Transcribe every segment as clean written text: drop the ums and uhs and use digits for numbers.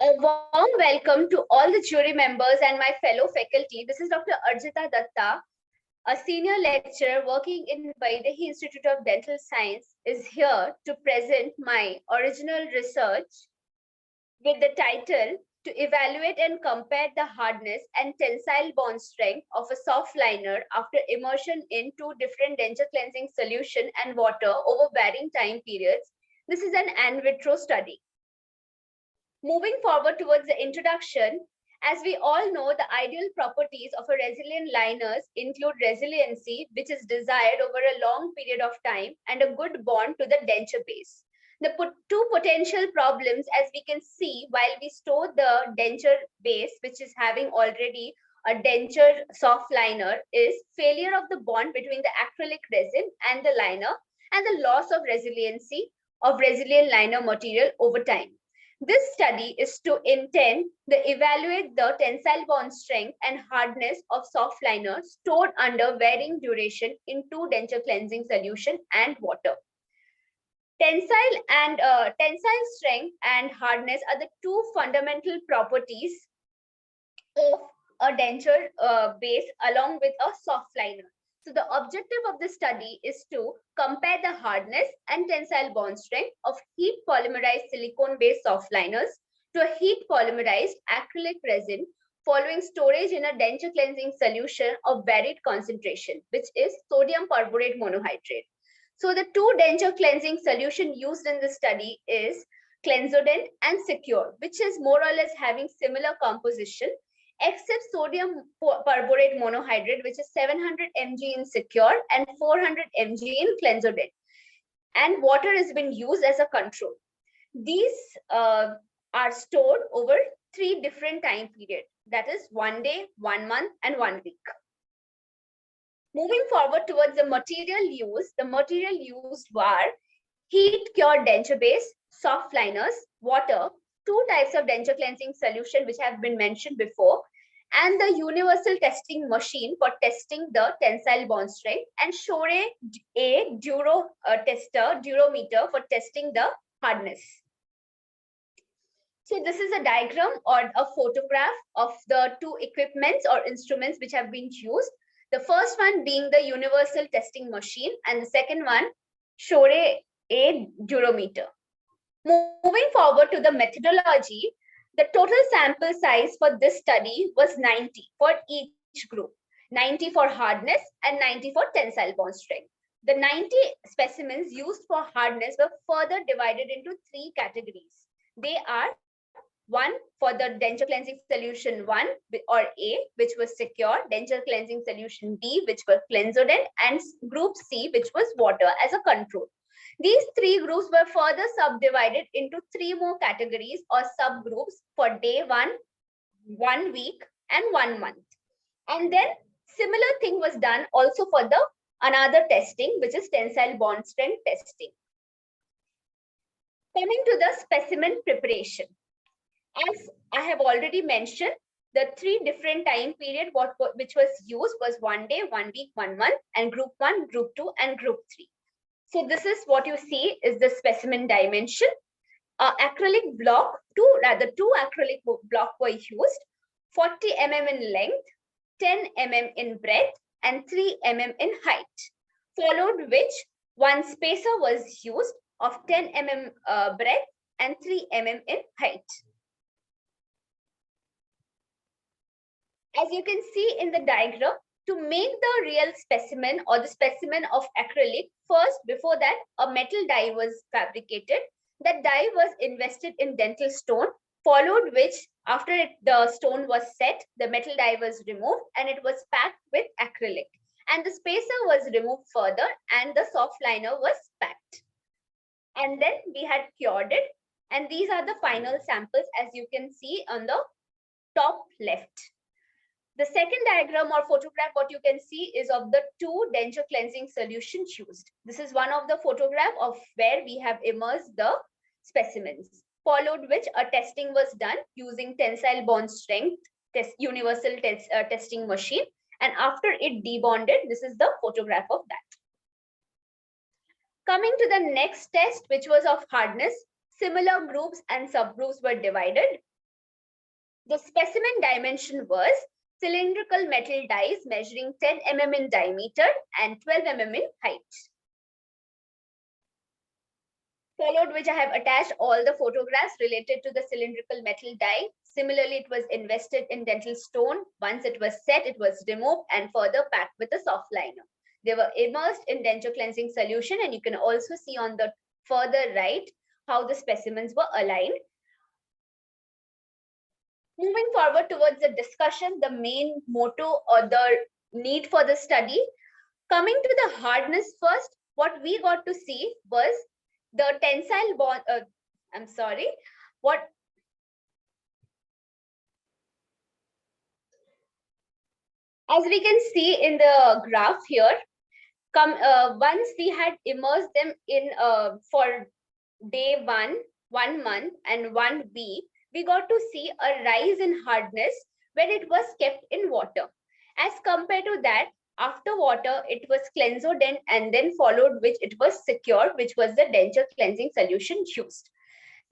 A warm welcome to all the jury members and my fellow faculty. This is Dr. Arjita Datta, a senior lecturer working in Vaidehi Institute of Dental Science, is here to present my original research with the title to evaluate and compare the hardness and tensile bond strength of a soft liner after immersion in two different denture cleansing solution and water over varying time periods. This is an in vitro study. Moving forward towards the introduction, as we all know, the ideal properties of a resilient liners include resiliency, which is desired over a long period of time, and a good bond to the denture base. The two potential problems, as we can see, while we store the denture base, which is having already a denture soft liner, is failure of the bond between the acrylic resin and the liner, and the loss of resiliency of resilient liner material over time. This study is to intend to evaluate the tensile bond strength and hardness of soft liner stored under varying duration in two denture cleansing solution and water. Tensile strength and hardness are the two fundamental properties of a denture base along with a soft liner. So the objective of the study is to compare the hardness and tensile bond strength of heat polymerized silicone-based soft liners to a heat polymerized acrylic resin following storage in a denture cleansing solution of varied concentration, which is sodium perborate monohydrate. So the two denture cleansing solution used in the study is Cleansodent and Secure, which is more or less having similar composition, except sodium perborate monohydrate, which is 700 mg in Secure and 400 mg in Cleansodent. And water has been used as a control. These are stored over 3 different time periods. That is 1 day, 1 month, and 1 week. Moving forward towards the material used, the material used were heat cured denture base, soft liners, water, two types of denture cleansing solution which have been mentioned before, and the universal testing machine for testing the tensile bond strength, and Shore A durometer for testing the hardness. So this is a diagram or a photograph of the two equipments or instruments which have been used. The first one being the universal testing machine, and the second one, Shore A durometer. Moving forward to the methodology, the total sample size for this study was 90 for each group, 90 for hardness and 90 for tensile bond strength. The 90 specimens used for hardness were further divided into 3 categories. They are one for the denture cleansing solution 1 or A, which was secure, denture cleansing solution B, which was Cleansodent, and group C, which was water as a control. These 3 groups were further subdivided into 3 more categories or subgroups for day 1, 1 week, and 1 month. And then similar thing was done also for the another testing, which is tensile bond strength testing. Coming to the specimen preparation. As I have already mentioned, the 3 different time period which was used was 1 day, 1 week, 1 month, and group 1, group 2, and group 3. So this is what you see is the specimen dimension. Acrylic block, two acrylic block were used, 40 mm in length, 10 mm in breadth, and 3 mm in height, followed which one spacer was used of 10 mm breadth and 3 mm in height. As you can see in the diagram, to make the real specimen or the specimen of acrylic, first, before that, a metal die was fabricated. That die was invested in dental stone, followed which, after the stone was set, the metal die was removed and it was packed with acrylic. And the spacer was removed further and the soft liner was packed. And then we had cured it. And these are the final samples, as you can see on the top left. The second diagram or photograph, what you can see is of the 2 denture cleansing solutions used. This is one of the photograph of where we have immersed the specimens, followed which a testing was done using tensile bond strength universal testing machine. And after it debonded, this is the photograph of that. Coming to the next test, which was of hardness, similar groups and subgroups were divided. The specimen dimension was cylindrical metal dies measuring 10 mm in diameter and 12 mm in height. Followed which I have attached all the photographs related to the cylindrical metal die. Similarly, it was invested in dental stone. Once it was set, it was removed and further packed with a soft liner. They were immersed in denture cleansing solution, and you can also see on the further right how the specimens were aligned. Moving forward towards the discussion, the main motto or the need for the study. Coming to the hardness first, what we got to see was the tensile bond. I'm sorry. What as we can see in the graph here, once we had immersed them in for day 1 month, and 1 week, we got to see a rise in hardness when it was kept in water. As compared to that, after water, it was cleansodent and then followed which it was secured, which was the denture cleansing solution used.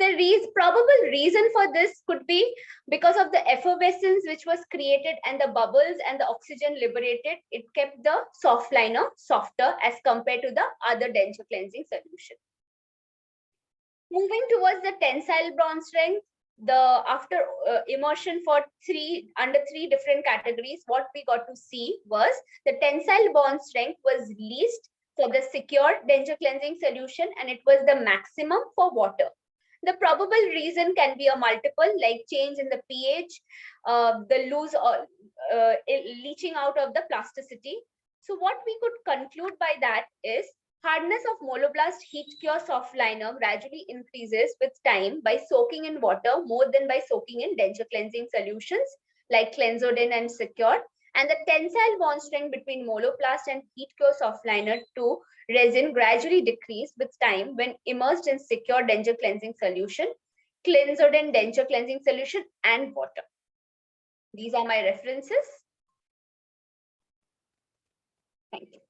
The probable reason for this could be because of the effervescence which was created and the bubbles and the oxygen liberated. It kept the soft liner softer as compared to the other denture cleansing solution. Moving towards the tensile bond strength, after immersion for under three different categories, what we got to see was the tensile bond strength was least for the secured denture cleansing solution, and it was the maximum for water. The probable reason can be a multiple, like change in the pH, the loose or leaching out of the plasticity. So what we could conclude by that is hardness of moloblast heat cure soft liner gradually increases with time by soaking in water more than by soaking in denture cleansing solutions like Cleansodent and Secure. And the tensile bond strength between moloplast and heat cure soft liner to resin gradually decrease with time when immersed in secure denture cleansing solution, Cleansodent denture cleansing solution, and water. These are my references. Thank you.